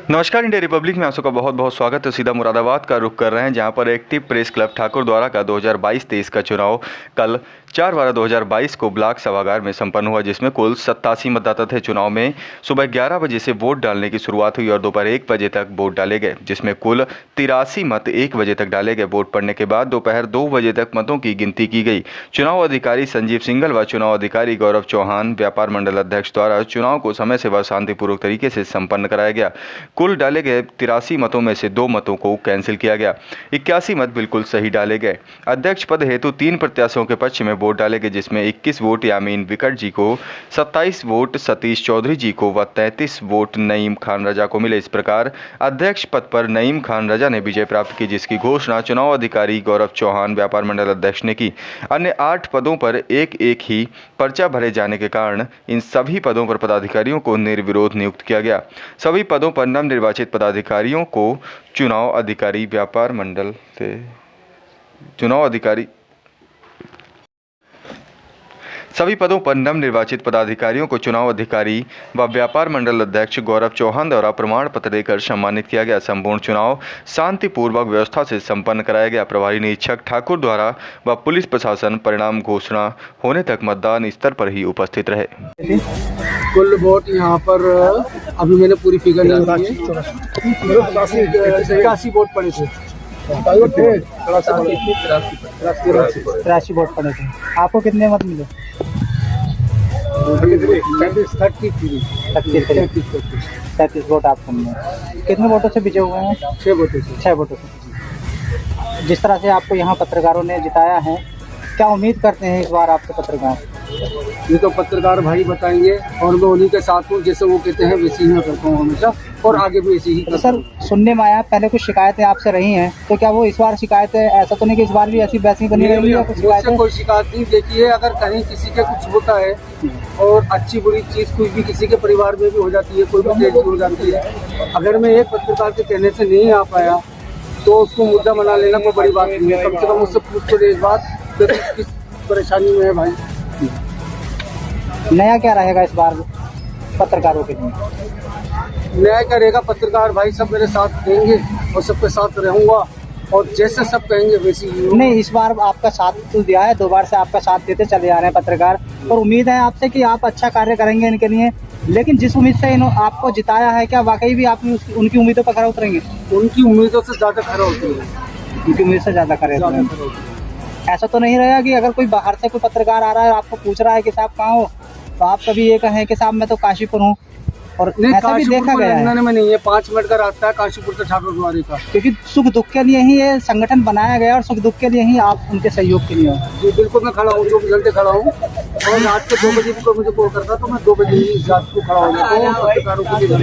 नमस्कार, India Republic में आप सबका बहुत बहुत स्वागत है। सीधा मुरादाबाद का रुख कर रहे हैं, जहां पर एक्टिव प्रेस क्लब ठाकुर द्वारा का 2022-23 का चुनाव कल 4/12/2022 को ब्लॉक सभागार में संपन्न हुआ, जिसमें कुल 87 मतदाता थे। चुनाव में सुबह 11 बजे से वोट डालने की शुरुआत हुई और दोपहर 1 बजे तक वोट डाले गए, जिसमें कुल 83 मत 1 बजे तक डाले गए। वोट पड़ने के बाद दोपहर 2 बजे तक मतों की गिनती की गई। चुनाव अधिकारी संजीव सिंघल व चुनाव अधिकारी गौरव चौहान, व्यापार मंडल अध्यक्ष द्वारा चुनाव को समय से व शांतिपूर्वक तरीके से संपन्न कराया गया। कुल डाले गए 83 मतों में से 2 मतों को कैंसिल किया गया। 81 मत बिल्कुल सही डाले गए। अध्यक्ष पद हेतु 3 प्रत्याशियों के पक्ष में वोट डाले गए, जिसमें 21 वोट यामीन विकट जी को, 27 वोट सतीश चौधरी जी को व 33 वोट नईम खान रजा को मिले। इस प्रकार अध्यक्ष पद पर नईम खान रजा ने विजय प्राप्त की, जिसकी घोषणा चुनाव अधिकारी गौरव चौहान, व्यापार मंडल अध्यक्ष ने की। अन्य 8 पदों पर एक ही पर्चा भरे जाने के कारण इन सभी पदों पर पदाधिकारियों को निर्विरोध नियुक्त किया गया। सभी पदों पर नवनिर्वाचित पदाधिकारियों को चुनाव अधिकारी व्यापार मंडल से सभी पदों पर नवनिर्वाचित पदाधिकारियों को चुनाव अधिकारी व व्यापार मंडल अध्यक्ष गौरव चौहान द्वारा प्रमाण पत्र देकर सम्मानित किया गया। संपूर्ण चुनाव शांतिपूर्वक व्यवस्था से संपन्न कराया गया। प्रभारी निरीक्षक ठाकुर द्वारा व पुलिस प्रशासन परिणाम घोषणा होने तक मतदान स्थल पर ही उपस्थित रहे। कुल वोट यहाँ पर अभी मैंने पूरी फिगर नहीं दी है, 81 वोट पड़े थे। 83 वोट पड़े थे। आपको कितने मत मिले? 33 वोट आपको मिले। कितने वोटों से विजय हुए हैं? 6 वोटों से। 6 वोटों से। जिस तरह से आपको यहाँ पत्रकारों ने जिताया है, क्या उम्मीद करते हैं इस बार आपके पत्रकार? ये तो पत्रकार भाई बताएंगे और मैं उन्हीं के साथ हूँ। जैसे वो कहते हैं वैसे ही मैं करता हूँ हमेशा, और आगे भी ऐसे ही। तो सर, सुनने में आया पहले कुछ शिकायतें आपसे रही हैं, तो क्या वो इस बार शिकायतें, ऐसा तो नहीं कि इस बार भी ऐसी वैसी बनी रही है? मुझसे कोई शिकायत नहीं। देखिए, अगर कहीं किसी के कुछ होता है और अच्छी बुरी चीज़ कुछ भी किसी के परिवार में भी हो जाती है, कोई भी चीज़ हो जाती है, अगर मैं एक पत्रकार के कहने से नहीं आ पाया तो उसको मुद्दा बना लेना कोई बड़ी बात नहीं है। कम से कम उससे पूछ तो ले इस बात किस परेशानी में है भाई। नया क्या रहेगा इस बार पत्रकारों के लिए? नया क्या रहेगा, पत्रकार भाई सब मेरे साथ देंगे और सबके साथ रहूंगा, और जैसे सब कहेंगे वैसे ही। नहीं, इस बार आपका साथ तो दिया है, 2 बार से आपका साथ देते चले आ रहे हैं पत्रकार, और उम्मीद है आपसे कि आप अच्छा कार्य करेंगे इनके लिए। लेकिन जिस उम्मीद से आपको जिताया है, क्या वाकई भी आप उनकी उम्मीदों पर खरा उतरेंगे? उनकी उम्मीदों से ज्यादा खरा होती है। उनकी उम्मीद से ज्यादा खरे उतरेंगे। ऐसा तो नहीं रहेगा कि अगर कोई बाहर से कोई पत्रकार आ रहा है, आपको पूछ रहा है कि साहब कहाँ हो, तो आप कभी ये कहें कि साहब मैं तो काशीपुर हूँ? और ऐसा भी देखा गया है। में नहीं है, 5 मिनट का रास्ता है काशीपुर से ठाकुर द्वारे का। क्योंकि सुख दुख के लिए ही ये संगठन बनाया गया और सुख दुख के लिए ही आप उनके सहयोग के लिए हो। जी बिल्कुल, मैं खड़ा हूँ, 24 घंटे खड़ा हूँ, और रात के 2 बजे भी कोई मुझे कॉल करता तो मैं 2 बजे ही रात को खड़ा हो जाता हूँ, पत्रकारों के लिए।